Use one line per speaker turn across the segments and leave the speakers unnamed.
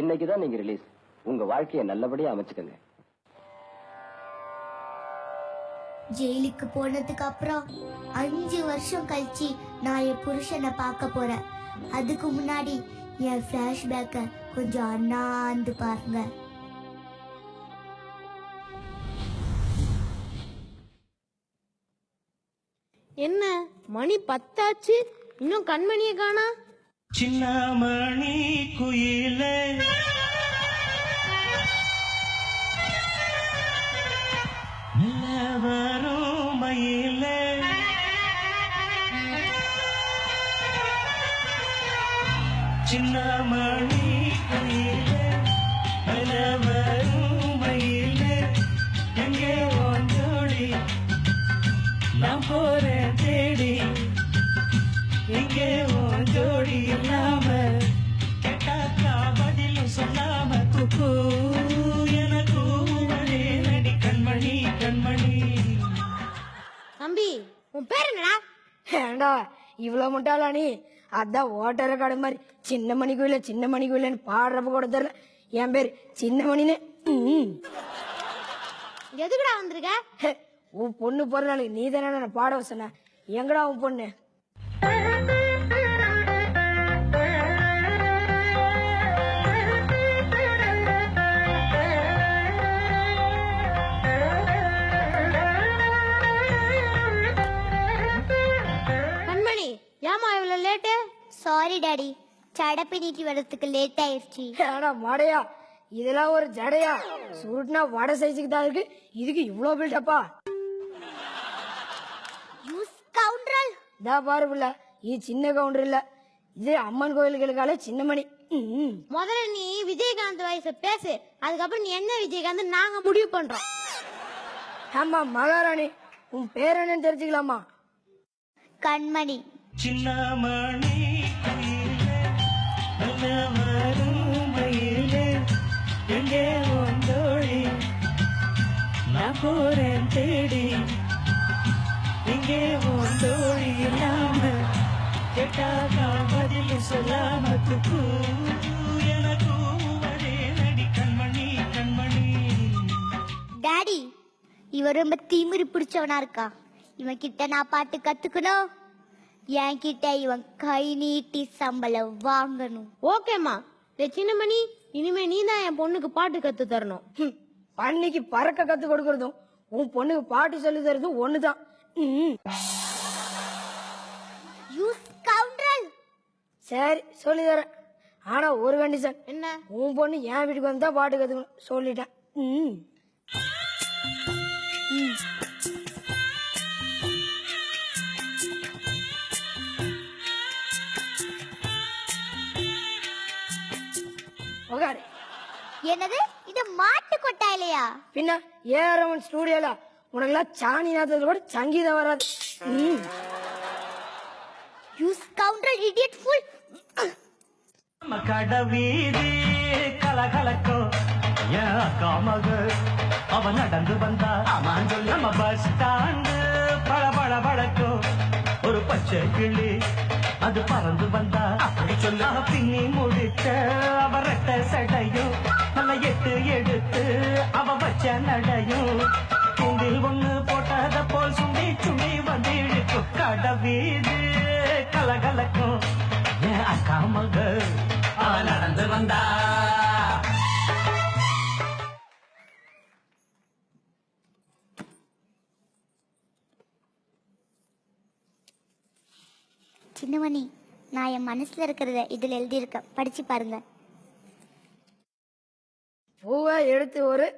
இன்னைக்குதான் நீங்க ரிலீஸ். உங்க வாழ்க்கையை நல்லபடியா அமைச்சுக்கங்க.
ஜெயிலுக்கு போனதுக்கு அப்புறம் 5 வருஷம் கழிச்சு நான் என் புருஷனை பார்க்க போறேன். அதுக்கு முன்னாடி என் பிளாஷ்பேக்க கொஞ்சம் அண்ணாந்து பாருங்க.
என்ன மணி 10 ஆச்சு, இன்னும் கண்மணியை காணா?
சின்ன மணி குயிலே வரும் மயிலே சின்ன மணி குயிலே வரும் மயிலே எங்கே ஓஞ்சோடி நான் போறேன் தேடி எங்கே ஓஞ்சோடி இல்லாம கேட்டாக்கா பதிலும் சொல்லாம குக்கு எனக்கு நடி கண்மணி கண்மணி.
தம்பி, உன் பேர் என்னடா?
ஏண்டா இவ்வளவு முட்டாளா நீ? அதான் ஓட்டர கடை மாதிரி சின்ன மணி கோயிலன்னு பாடுறப்ப கூட தெரியல. என் பேர் சின்ன மணின்னு.
எதுக்குடா வந்திருக்க?
உன் பொண்ணு போற நாளைக்கு நீ தானே பாட சொன்ன. எங்கடா உன் பொண்ணு?
கண்மணி, ஏமா இவ்வளவு லேட்டு?
சாரி டாடி, சடை பின்னிட்டு வரதுக்கு லேட் ஆயிடுச்சு.
ஏடா மாடையா, இதெல்லாம் ஒரு ஜடையா? சுருட்னா வடை சைஸுக்கு தான் இருக்கு, இதுக்கு இவ்வளவு பில்டப்பா? இதா பாரு புள்ள, இது சின்ன கவுண்டர் இல்ல, இது அம்மன் கோயில்களுக்கால சின்ன மணி.
முதல்ல நீ விஜயகாந்த் வயசு பேசு, அதுக்கப்புறம் நீ என்ன விஜயகாந்த் நாங்க முடிவு பண்றோம்.
ஆமா மகாராணி, உன் பேர் என்னன்னு தெரிஞ்சுக்கலாமா?
கண்மணி.
சின்ன மணி வரும் மயிலே எங்கே ஓந்தோடி நான் போறேன் தேடி எங்கே ஓந்தோடி இல்லாம கேட்டாக்கா பதில் சொல்லாம துக்கு எனக்கு நடி கண்மணி கண்மணி.
டாடி, இவன் ரொம்ப திமிரு பிடிச்சவனா இருக்கா. இவன் கிட்ட நான் பாட்டு கத்துக்கணும். என் கிட்ட இவன் கை நீட்டி சம்பளம் வாங்கணும்.
ஓகேம்மா. சின்னமணி, இனிமே நீ தான் என் பொண்ணுக்கு பாட்டு கத்து தரணும்.
பண்ணிக்கு பறக்க கத்து கொடுக்கறதும் உன் பொண்ணுக்கு பாட்டு சொல்லி தரதும் ஒண்ணுதான். சரி சொல்லி தரேன். ஆனா ஒரு கண்டிஷன்.
என்ன?
உன் பொண்ணு என் வீட்டுக்கு வந்தா பாட்டு கத்துக்கணும் சொல்லிட்டேன்.
என்னது இது? மாட்டு கொட்டா இல்லையா?
பின்ன ஏறவன் ஸ்டூடியோல உனக்கெல்லாம் சாணி நேரத்துல கூட சங்கீதம் வராது.
கடவீதி கலகலக்கும் காமக அவன் நடந்து வந்தா நம்ம பஸ் ஸ்டாண்டு பழபழ வழக்கும் ஒரு பச்சை கிளி அது பறந்து வந்தா அப்படி சொல்ல பின்னி முடிச்ச அவரட்ட சடையும் நல்ல எட்டு எடுத்து அவ வச்ச நடையும் தூண்டில் ஒண்ணு போட்டத போல் சுண்டி சுண்டி வந்து இழுக்கும் கடவீது கலகலக்கும் என் அக்கா மக அவ நடந்து வந்தா.
சின்னமணி, நான் என் மனசுல இருக்கிறத இதுல எழுதியிருக்கேன், படிச்சு பாருங்க.
பூவை எடுத்து ஒரு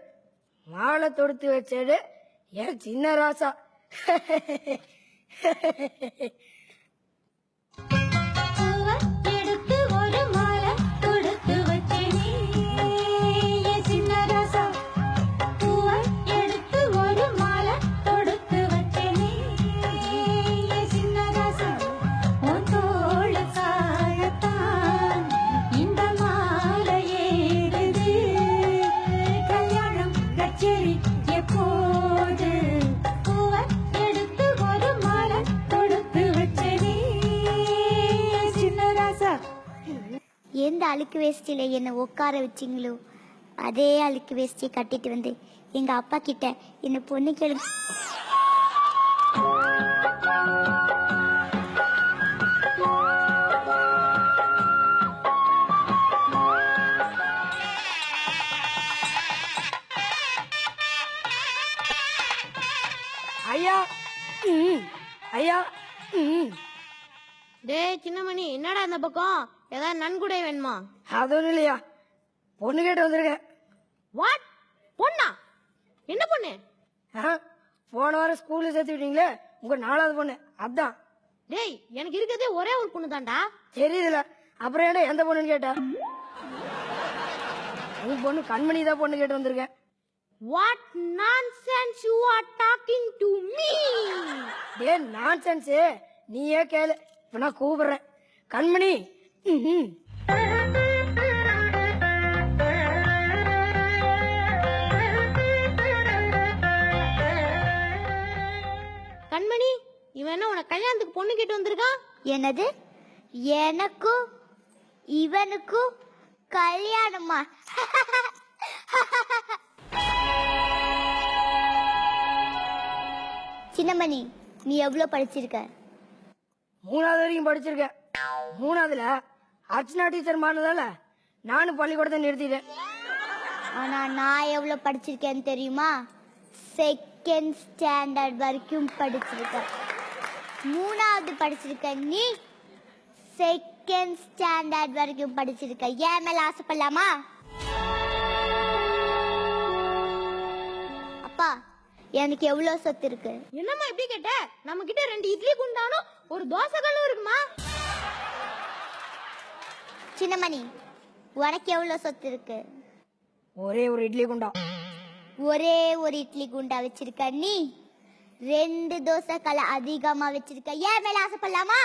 மாலை தொடுத்து வச்சது என் சின்ன ராசா.
எடுத்து ஒரு மாலை தொடுத்து வச்ச
அழுக்கு வேஷ்டியில என்னை உட்கார வச்சிங்களோ அதே அழுக்கு வேஷ்டியை கட்டிட்டு வந்து எங்க அப்பா கிட்ட என்ன பொண்ணு கேளு.
ஐயா ஐயா
டேய் சின்னமணி, என்னடா இந்த பக்கம் ஏதாவது நன்கொடை வேணுமா?
அது ஒன்றும் இல்லையா, பொண்ணு கேட்டு வந்திருக்கேன்.
வாட்? பொண்ணா? என்ன பொண்ணு?
போன வாரம் ஸ்கூல்ல சேர்த்து விட்டீங்களே உங்க 4வது பொண்ணு, அதான்.
டேய் எனக்கு இருக்கிறதே ஒரே ஒரு பொண்ணு தான்டா.
தெரியுதுல, அப்புறம் ஏன்டா எந்த பொண்ணுன்னு கேட்டா? உங்க பொண்ணு கண்மணி தான் பொண்ணு கேட்டு வந்திருக்கேன்.
What nonsense you are talking to me?
Day nonsense, நீயே கேளு. இப்ப நான் கூப்பிடுறேன். கண்மணி.
கண்மணி, இவன் என்ன உனக்கு கல்யாணத்துக்கு பொண்ணு கேட்டு வந்திருக்கான்?
என்னது? எனக்கும் இவனுக்கும் கல்யாணமா? சின்னமணி, நீ எவ்வளவு படிச்சிருக்க?
3வது வரைக்கும் படிச்சிருக்கேன். 3வதுல அர்ச்சனா டீச்சர் மாறினதால நானும் பள்ளிக்கூடத்தை நிறுத்திட்டேன்.
ஆனா நான் எவ்வளவு படிச்சிருக்கேன்னு தெரியுமா? 2nd ஸ்டாண்டர்ட் வரைக்கும் படிச்சிருக்கேன். 3வது படிச்சிருக்க நீ 2nd ஸ்டாண்டர்ட் வரைக்கும் படிச்சிருக்க. ஏன் மேல ஆசைப்படலாமா? அப்பா, எனக்கு எவ்வளவு சொத்து இருக்கு?
என்னம்மா இப்படி கேட்ட? நம்ம கிட்ட 2 இட்லி குண்டானும் ஒரு தோசை கல்லும் இருக்குமா?
சின்னமணி, உனக்கு எவ்வளவு சொத்து இருக்கு?
ஒரே ஒரு இட்லி குண்டா.
ஒரே ஒரு இட்லி குண்டா வச்சிருக்க நீ 2 தோசை கல்ல அதிகமா வச்சிருக்க. ஏன் மேல ஆசைப்படலாமா?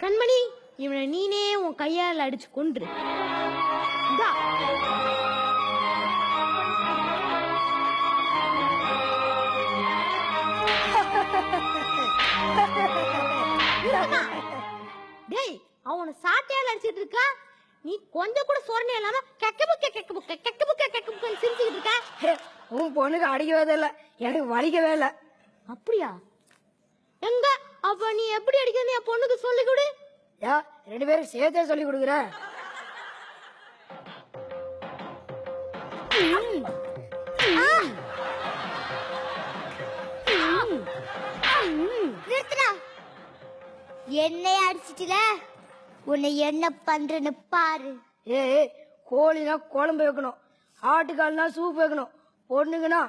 கண்மணி, இவனை நீனே உன் கையால் அடிச்சு கொன்று. இந்தா. டேய், அவனை சாட்டையால் அடிச்சிட்டு இருக்கா, நீ கொஞ்சம் கூட சொரணை இல்லாம கெக்க புக்க சிரிச்சுக்கிட்டு இருக்க.
உன் பொண்ணுக்கு அடிக்கவே இல்லை, எனக்கு வலிக்கவே இல்லை.
அப்படியா? எங்க அப்ப நீ எப்படி அடிக்கிறது என் பொண்ணுக்கு சொல்லி கொடு.
2 பேரும் சேர்த்தே சொல்லி கொடுக்குற.
நிறுத்துடா. என்னைய அடிச்சிட்டுல, உன்னை என்ன பண்றேன்னு பாரு.
கோழினா குழம்பு வைக்கணும், ஆட்டுக்கால்னா சூப் வைக்கணும், பொண்ணுங்கன்னா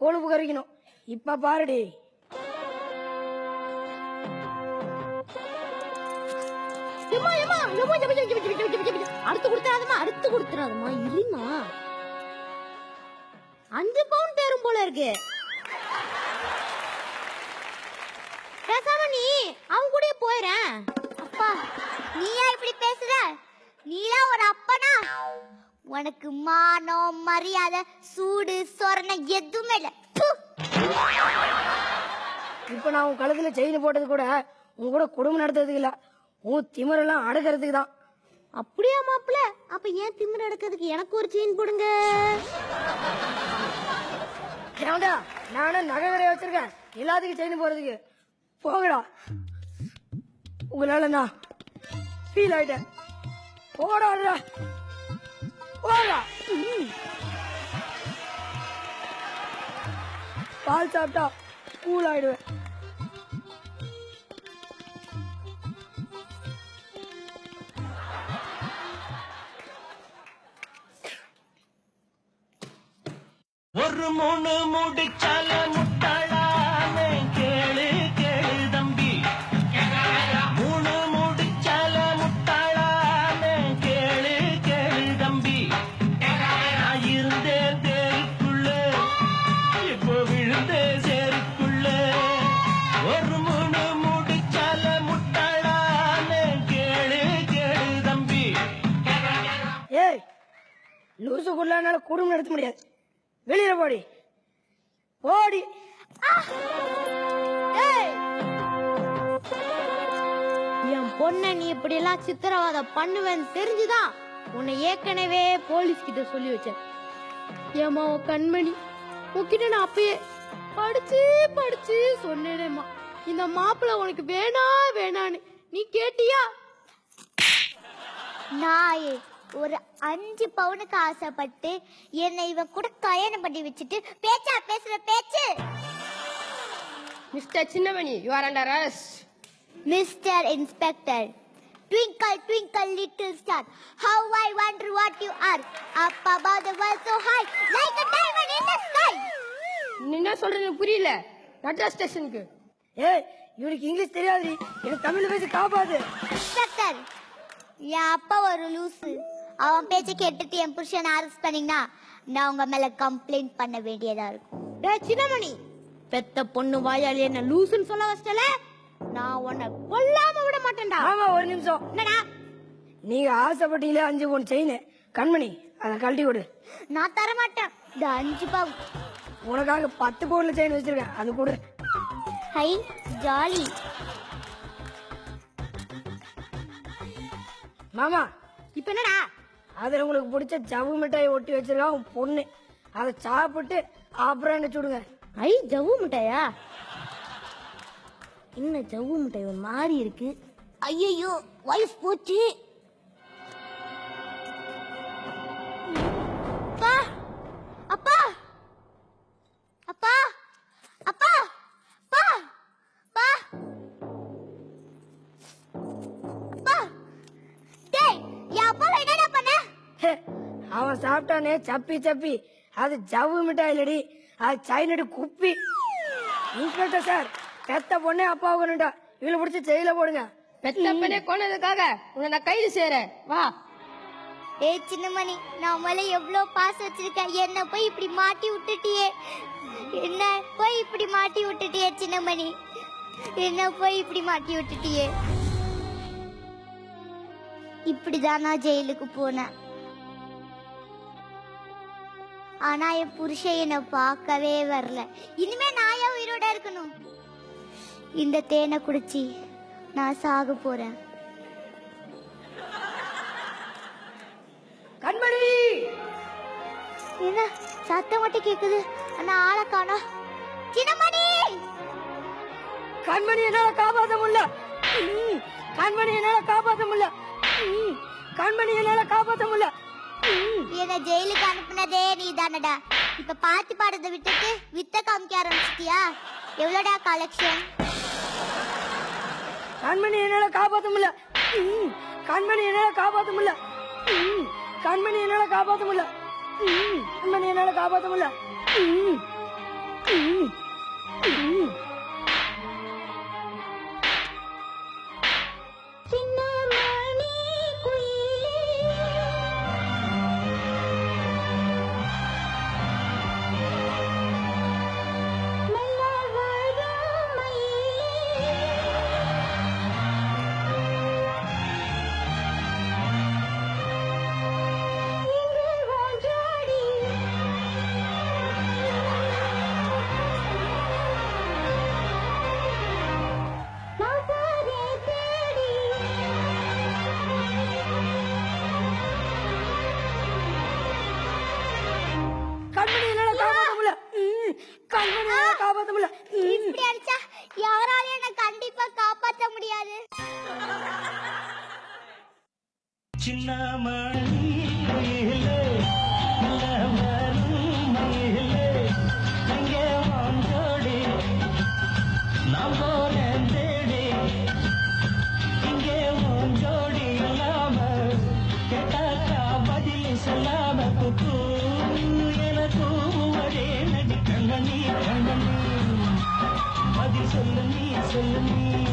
கொழுப்பு கறிக்கணும். இப்ப பாருடி.
அடுத்து கொடுத்துறாதமா இருமா. 5 பவுண்ட் தேரும் போல இருக்கு. பேசாம நீ அவன் கூட போயிறேன்.
அப்பா, நீயா இப்படி பேசுற? நீலாம் ஒரு அப்பனா? உனக்கு மானம் மரியாதை சூடு சொரணை எதுவுமே இல்ல.
இப்ப நான் உன் கழுத்துல செயின் போட்டது கூட உன் கூட குடும்பம் நடத்துறதுக்கு இல்ல, உன் திமிரெல்லாம் அடக்கிறதுக்கு தான்.
அப்படியா மாப்பிள? அப்ப ஏன் திமிர எடுக்கிறதுக்கு எனக்கு ஒரு செயின் போடுங்க.
ஏன்டா, நானும் நகை கடையை வச்சிருக்கேன், எல்லாத்துக்கும் செயின் போறதுக்கு. போகடா, உங்களால நான் ஃபீல் ஆயிட்டேன். போடாடா, போடா. பால் சாப்பிட்டா கூல் ஆயிடுவேன்.
ஒரு மூணு முடிச்சால முட்டாளானே கேளு கேளு தம்பி. 3 முடிச்சால முட்டாளானே கேளு கேளு தம்பி. நான் இருந்தேன் தேருக்குள்ள, இப்போ விழுந்தேன் சேருக்குள்ள. ஒரு மூணு முடிச்சால முட்டாளானே கேளு கேளு தம்பி.
ஏய், லூசுக்குள்ள என்னால குடும்பம் நடத்த முடியாது. வெளியில போடி, போடி.
பொண்ணை நீ இப்படி எல்லாம் சித்திரவதை பண்ணுவேன்னு தெரிஞ்சுதான் உன்னை ஏற்கனவே போலீஸ் கிட்ட சொல்லி வச்சேன். ஏமா உன் கண்மணி உன்கிட்ட நான் அப்பயே படிச்சு சொன்னேனேம்மா, இந்த மாப்பிள்ள உனக்கு வேணான்னு நீ கேட்டியா?
நான் ஒரு 5 பவுனுக்கு ஆசைப்பட்டு என்னை இவன் கூட கல்யாணம் பண்ணி வச்சுட்டு பேச்சா பேசுற பேச்சு.
Mister Chinnamani, you are under arrest.
Mister inspector, twinkle twinkle little star, how I wonder what you are, up above the world so high like a diamond in the sky.
நீ என்ன சொல்றது புரியல. நட்டா ஸ்டேஷனுக்கு. ஏய், இவனுக்கு இங்கிலீஷ் தெரியாது, எனக்கு தமிழ்ல பேசி காப்பாது.
இன்ஸ்பெக்டர், என் அப்பா ஒரு லூசு. அவன் பேச்சை கேட்டுட்டு என் புருஷனை அரெஸ்ட் பண்ணீங்கன்னா நான் உங்க மேல கம்ப்ளைண்ட் பண்ண வேண்டியதா இருக்கும்.
டேய் சின்னமணி, பெத்த பொண்ணு வாயாலே என்ன லூசுன்னு சொல்ல வச்சல, நான் உன்னை கொல்லாம விட மாட்டேன்டா.
ஆமா, ஒரு நிமிஷம்.
என்னடா?
நீங்க ஆசைப்பட்டீங்களே 5 பவுன் செயின், கண்மணி அதை கழட்டி கொடு.
நான் தர மாட்டேன். இந்த 5 பவுன்
உனக்காக 10 பவுன்ல செயின் வச்சிருக்கேன், அது கொடு.
Hi jolly.
மாமா,
இப்ப என்னடா?
அதுல உங்களுக்கு பிடிச்ச ஜவ்வு மிட்டாய் ஒட்டி வச்சிருக்கா உன் பொண்ணு, அதை சாப்பிட்டு அப்புறம் என்ன சுடுங்க.
ஐ ஜவ்வு மிட்டாயா? என்ன ஜவ்வு மிட்டாய் ஒரு மாதிரி இருக்கு.
ஐயோ வைஃப் போச்சு. அப்பா அப்பா அப்பா அப்பா அப்பா அப்பா அப்பா. டேய், என் அப்பா என்னடா பண்ண?
ஹே, அவன் சாப்பிட்டானே சப்பி, அது ஜவ்வு மிட்டாய் இல்லடி, அது சைனடி குப்பி. இன்ஸ்பெக்டர் சார், பெத்த பொண்ணே அப்பா கொண்டுட்டா, இவளை பிடிச்சி ஜெயில போடுங்க. பெத்த பொண்ணே கொண்டதுக்காக உன்னை நான் கைது செய்யறேன், வா.
ஏய் சின்னமணி, நான் மேல எவ்வளவு பாசம் வச்சிருக்கேன், என்ன போய் இப்படி மாட்டி விட்டுட்டியே. என்ன போய் இப்படி மாட்டி விட்டுட்டியே சின்னமணி, என்ன போய் இப்படி மாட்டி விட்டுட்டியே. இப்படிதான் நான் ஜெயிலுக்கு போனேன். ஆனா என் புருஷன் என்னை பார்க்கவே வரல. இனிமே நான் ஏன் உயிரோட இருக்கணும்? இந்த தேனை குடிச்சு நான் சாக போறேன்.
கண்மணி,
என்ன சத்தம் மட்டும் கேக்குது, ஆனா ஆளை காணோம். சின்னமணி,
கண்மணி என்னால காப்பாற்ற முடியல. கண்மணி என்னால காப்பாற்ற முடியல. கண்மணி என்னால காப்பாற்ற முடியல.
என்ன ஜெயிலுக்கு அனுப்புனதே நீ தானடா. இப்ப பாட்டு பாடுறத விட்டுட்டு வித்த காமிக்க ஆரம்பிச்சிட்டியா? எவ்வளோடா கலெக்ஷன்?
கண்மணி என்னால காப்பாற்ற முடியல. கண்மணி என்னால காப்பாற்ற முடியல. கண்மணி என்னால காப்பாற்ற முடியல. கண்மணி என்னால காப்பாற்ற முடியல.
இப்படி அடிச்சா யாராலையும் என்ன கண்டிப்பா காப்பாற்ற முடியாது.
சொல்லு நீ